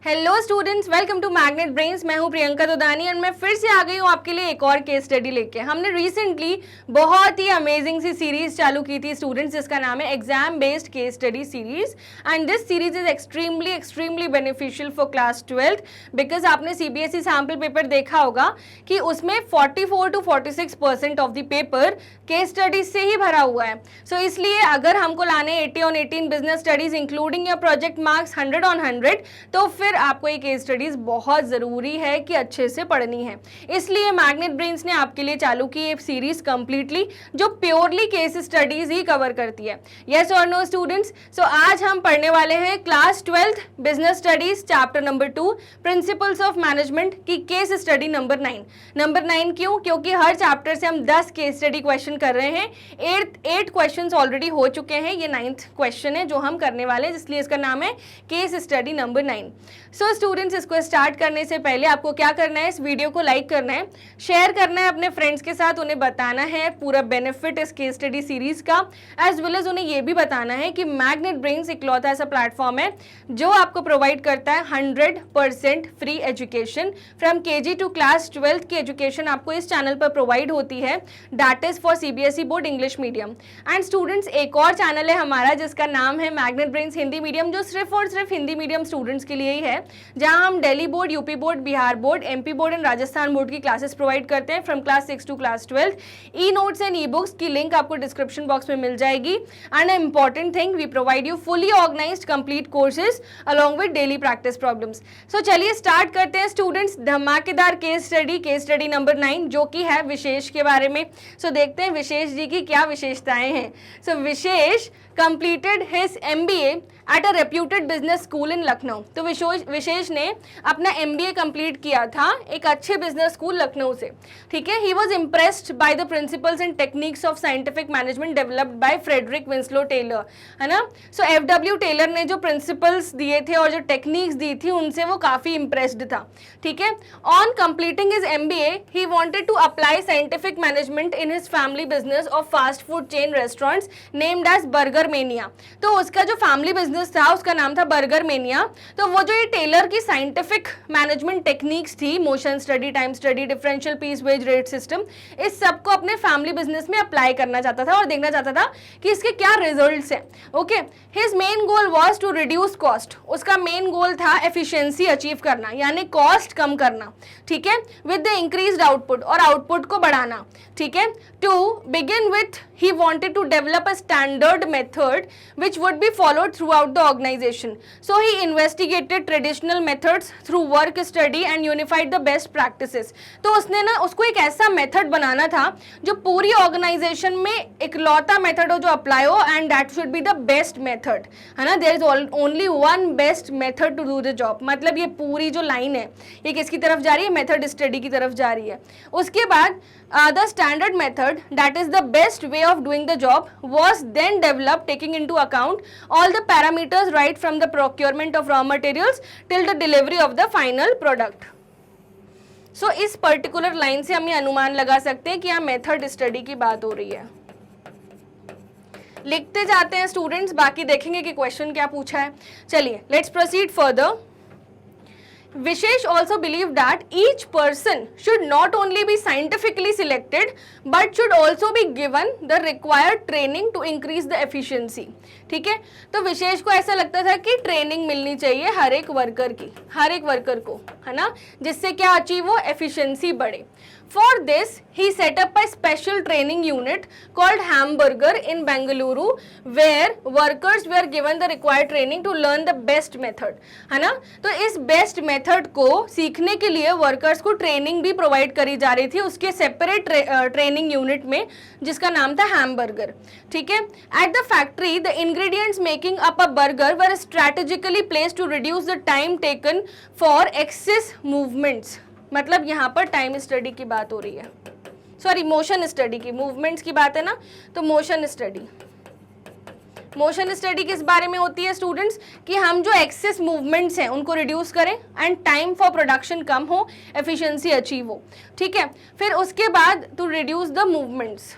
Hello students, welcome to Magnet Brains. मैं हूं प्रियंका दोदानी और मैं फिर से आ गई हूं आपके लिए एक और केस स्टडी लेके। हमने रिसेंटली बहुत ही अमेजिंग सी सीरीज चालू की थी स्टूडेंट्स, जिसका नाम है exam based case study series. And this series is extremely beneficial for class 12th because आपने सीबीएसई सैम्पल पेपर देखा होगा कि उसमें 44 to 46% of the paper case studies से ही भरा हुआ है। सो इसलिए अगर हमको लाने 80 on 18 business studies including your project marks 100 on 100, तो फिर आपको ये केस स्टडीज बहुत ज़रूरी है कि अच्छे से पढ़नी है। इसलिए मैग्नेट ब्रेन्स ने आपके लिए चालू की ये सीरीज कंप्लीटली, जो प्योरली केस स्टडीज ही कवर करती है। यस और नो स्टूडेंट्स? सो आज हम पढ़ने वाले हैं class 12th business studies chapter number 2 principles of management की केस स्टडी नंबर 9। नंबर 9 क्यों? क्योंकि हर चैप्टर से हम 10 केस स्टडी क्वेश्चन कर रहे हैं। 8 क्वेश्चन ऑलरेडी हो चुके हैं, ये 9th क्वेश्चन है जो हम करने वाले हैं, इसलिए इसका नाम है case study number 9। So students, इसको स्टार्ट करने से पहले आपको क्या करना है, इस वीडियो को लाइक करना है, शेयर करना है अपने फ्रेंड्स के साथ, उन्हें बताना है पूरा बेनिफिट इस केस स्टडी सीरीज का, एज वेल एज उन्हें ये भी बताना है कि मैग्नेट ब्रेन्स इकलौता ऐसा प्लेटफॉर्म है जो आपको प्रोवाइड करता है 100% free education. From KG to class 12th की एजुकेशन आपको इस चैनल पर प्रोवाइड होती है, that is for CBSE board English medium. And students, एक और चैनल है हमारा जिसका नाम है मैग्नेट ब्रेन्स हिंदी मीडियम, जो सिर्फ और सिर्फ हिंदी मीडियम स्टूडेंट्स के लिए ही है, जहां हम Delhi board, UP board, Bihar board, MP board and Rajasthan board की क्लासेस प्रोवाइड करते हैं from class 6 to class 12th। E notes and E books की लिंक आपको डिस्क्रिप्शन बॉक्स में मिल जाएगी। And important thing, we provide you fully organised complete courses along with daily practice problems. So चलिए start करते हैं स्टूडेंट्स धमाकेदार case study number 9, जो कि है विशेष के बारे में। सो देखते हैं विशेष जी की क्या विशेषताएं हैं। सो विशेष completed his MBA at a reputed business school in Lucknow. तो विशेष ने अपना MBA कंप्लीट किया था एक अच्छे बिजनेस स्कूल लखनऊ से, ठीक है। He was impressed by the principles and techniques of scientific management developed by Frederick Winslow Taylor, है ना। सो FW टेलर ने जो प्रिंसिपल्स दिए थे और जो टेक्निक्स दी थी उनसे वो काफ़ी इम्प्रेस्ड था, ठीक है। On completing his MBA he wanted to apply scientific management in his family business of fast food chain restaurants named as Burger Mania. तो उसका जो फैमिली बिजनेस था उसका नाम था बर्गर मेनिया। तो वो जो ये टेलर की साइंटिफिक मैनेजमेंट टेक्निक्स थी, motion study, time study, differential piece wage rate system, इस सब को अपने फैमिली बिजनेस में अप्लाई करना चाहता था और देखना चाहता था कि इसके क्या रिजल्ट्स हैं। Okay, his main goal was to reduce cost. उसका मेन गोल था एफिशिएंसी अचीव करना, यानी कॉस्ट कम करना, ठीक है, विद द इंक्रीज्ड आउटपुट, और आउटपुट को बढ़ाना, ठीक है। To begin with he wanted to develop a standard method which would be followed throughout the organization. So he investigated traditional methods through work study and unified the best practices. तो उसने ना उसको एक ऐसा मेथड बनाना था जो पूरी organisation में इकलौता मेथड हो जो अप्लाई हो, and that should be the best method, है ना। There is only one best method to do the job. मतलब ये पूरी जो लाइन है ये किसकी तरफ जा रही है? मेथड स्टडी की तरफ जा रही है। उसके बाद the standard method that is the best way of doing the job was then developed taking into account all the parameters right from the procurement of raw materials till the delivery of the final product. So इस particular line से हम ये अनुमान लगा सकते हैं कि यहाँ मेथड स्टडी की बात हो रही है। लिखते जाते हैं स्टूडेंट्स, बाकी देखेंगे कि क्वेश्चन क्या पूछा है। चलिए let's proceed further. Vishesh also believed that each person should not only be scientifically selected but should also be given the required training to increase the efficiency, ठीक है। तो विशेष को ऐसा लगता था कि ट्रेनिंग मिलनी चाहिए हर एक वर्कर को, है ना, जिससे क्या अचीव हो, एफिशिएंसी बढ़े। For this, he set up a special training unit called Hamburger in Bengaluru, where workers were given the required training to learn the best method, है ना। तो इस बेस्ट मेथड को सीखने के लिए वर्कर्स को ट्रेनिंग भी प्रोवाइड करी जा रही थी उसके सेपरेट ट्रेनिंग यूनिट में, जिसका नाम था हैमबर्गर, ठीक है। At the factory the ingredients making up a burger were strategically placed to reduce the time taken for excess movements. मतलब यहाँ पर टाइम स्टडी की बात हो रही है, सॉरी मोशन स्टडी की, मूवमेंट्स की बात है ना, तो मोशन स्टडी किस बारे में होती है स्टूडेंट्स? कि हम जो एक्सेस मूवमेंट्स हैं उनको रिड्यूस करें एंड टाइम फॉर प्रोडक्शन कम हो, एफिशिएंसी अचीव हो, ठीक है। फिर उसके बाद टू रिड्यूस द मूवमेंट्स,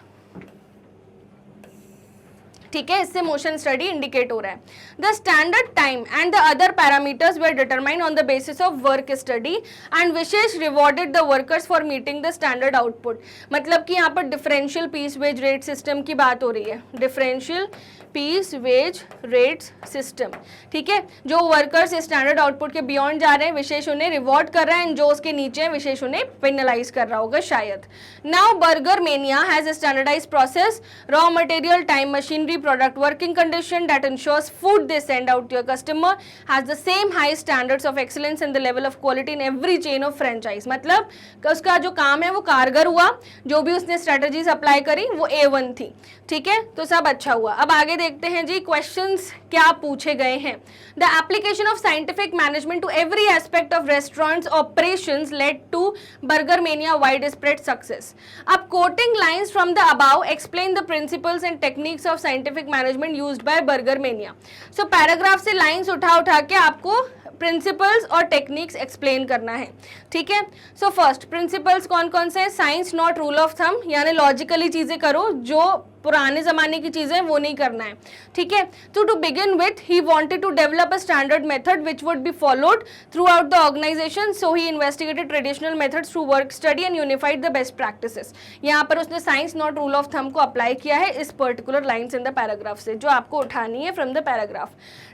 ठीक है, इससे मोशन स्टडी इंडिकेट हो रहा है। The standard time and the other parameters were determined on the basis of work study and विशेष rewarded the workers for meeting the standard output. मतलब कि यहाँ पर differential piece wage rate system की बात हो रही है, differential piece wage rates system. ठीक है, जो वर्कर्स स्टैंडर्ड आउटपुट के बियॉन्ड जा रहे हैं विशेष उन्हें रिवॉर्ड कर रहा है, एंड जो उसके नीचे हैं विशेष उन्हें पेनलाइज कर रहा होगा शायद। Now Burger Mania has standardize process, raw material, time, machinery, product working condition that ensures food they send out to your customer has the same high standards of excellence and the level of quality in every chain of franchise। मतलब उसका जो काम है वो कारगर हुआ, जो भी उसने स्ट्रेटजीज अप्लाई करी वो A1 थी। ठीक है, तो सब अच्छा हुआ। अब आगे देखते हैं जी क्वेश्चंस क्या पूछे गए हैं। The application of scientific management to every aspect of restaurants operations led to Burger Mania wide spread success. अब quoting lines from the above explain the principles and techniques of scientific management used by Burger Mania. So paragraph से lines उठा के आपको principles और techniques explain करना है। ठीक है, सो फर्स्ट प्रिंसिपल्स कौन कौन से हैं? Science not rule of thumb, यानी लॉजिकली चीजें करो, जो पुराने जमाने की चीजें वो नहीं करना है। ठीक है, तो to begin with he wanted to develop a standard method which would be followed throughout the organisation, so he investigated traditional methods through work study and unified the best practices. यहाँ पर उसने science not rule of thumb को apply किया है इस particular lines in the paragraph से, जो आपको उठानी है from the paragraph.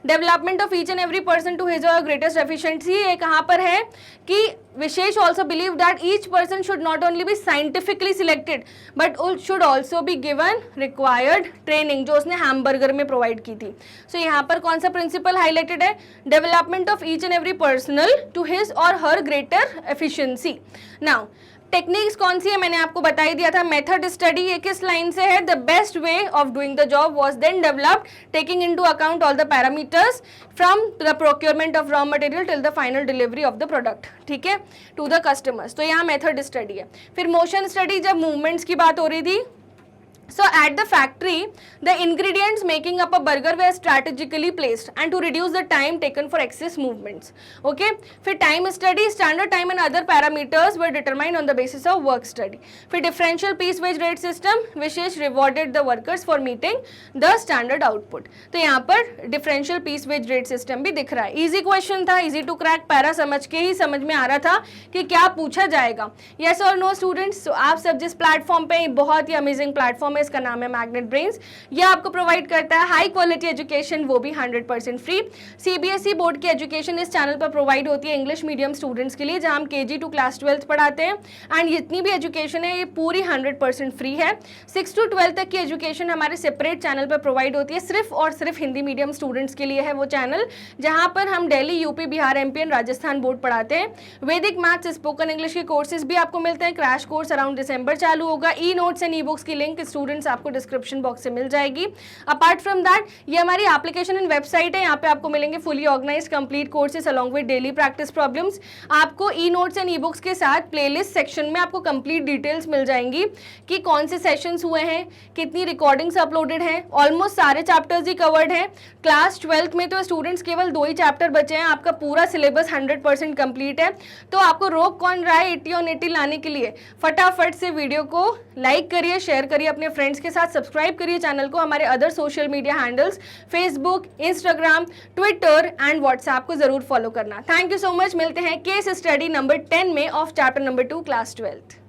Development of each and every person to his और ग्रेटेस्ट एफिशिएंसी, ये कहाँ पर है कि विशेष also believe that each person should not only be scientifically selected but should also be given required training, जो उसने hamburger में प्रोवाइड की थी। सो यहाँ पर कौन सा प्रिंसिपल हाईलाइटेड है? Development of each and every personal to his or her greater efficiency. Now techniques कौन सी है मैंने आपको बता ही दिया था। मेथड स्टडी ये किस लाइन से है? The best way of doing the job was then developed taking into account all the parameters from the procurement of raw material till the final delivery of the product, ठीक है, to the customers. तो यहाँ method study है। फिर motion study, जब movements की बात हो रही थी, so at the factory the ingredients making up a burger were strategically placed and to reduce the time taken for excess movements, okay। फिर time study, standard time and other parameters were determined on the basis of work study। फिर differential piece wage rate system, wishes rewarded the workers for meeting the standard output। तो यहाँ पर differential piece wage rate system भी दिख रहा है। easy question था, easy to crack, para समझ के ही समझ में आ रहा था कि क्या पूछा जाएगा। yes or no students? so आप सब जिस प्लेटफॉर्म पे, बहुत ही अमेजिंग प्लेटफॉर्म है, इसका नाम है मैग्नेट ब्रेन्स। ये आपको प्रोवाइड करता है हाई क्वालिटी एजुकेशन, वो भी 100% फ्री। सीबीएसई बोर्ड की एजुकेशन इस चैनल पर प्रोवाइड होती है इंग्लिश मीडियम स्टूडेंट्स के लिए, जहां हम केजी टू क्लास 12th पढ़ाते हैं। एंड जितनी भी एजुकेशन है ये पूरी 100% फ्री है। 6 to 12 तक की एजुकेशन हमारे सेपरेट चैनल पर प्रोवाइड होती है, सिर्फ और सिर्फ हिंदी मीडियम स्टूडेंट्स के लिए है वो चैनल, जहां पर हम Delhi, UP, Bihar, MP and Rajasthan board पढ़ाते हैं। वैदिक मैथ्स, स्पोकन इंग्लिश के कोर्सेज भी आपको मिलते हैं। क्रैश कोर्स अराउंड दिसंबर चालू होगा। ई नोट्स एंड ई बुक्स की लिंक स्टूडेंट्स आपको डिस्क्रिप्शन बॉक्स से मिल जाएगी। अपार्ट फ्रॉम दैट, ये हमारी एप्लीकेशन एंड वेबसाइट है, यहाँ पे आपको मिलेंगे fully organised complete courses along with daily practice problems. आपको E notes and E books के साथ प्लेलिस्ट सेक्शन में आपको कंप्लीट डिटेल्स मिल जाएंगी कि कौन से सेशंस हुए हैं, कितनी रिकॉर्डिंग्स अपलोडेड हैं। ऑलमोस्ट सारे चैप्टर्स ही कवर्ड हैं। क्लास 12th में तो स्टूडेंट्स केवल 2 ही चैप्टर बचे हैं, आपका पूरा सिलेबस 100% कंप्लीट है। तो आपको रोक कौन रहा है 80 on 80 लाने के लिए? फटाफट से वीडियो को लाइक करिए, शेयर करिए अपने फ्रेंड्स के साथ, सब्सक्राइब करिए चैनल को। हमारे other social media handles Facebook, Instagram, Twitter and WhatsApp को जरूर फॉलो करना। Thank you so much. मिलते हैं केस स्टडी नंबर 10 में of chapter number 2 class 12th।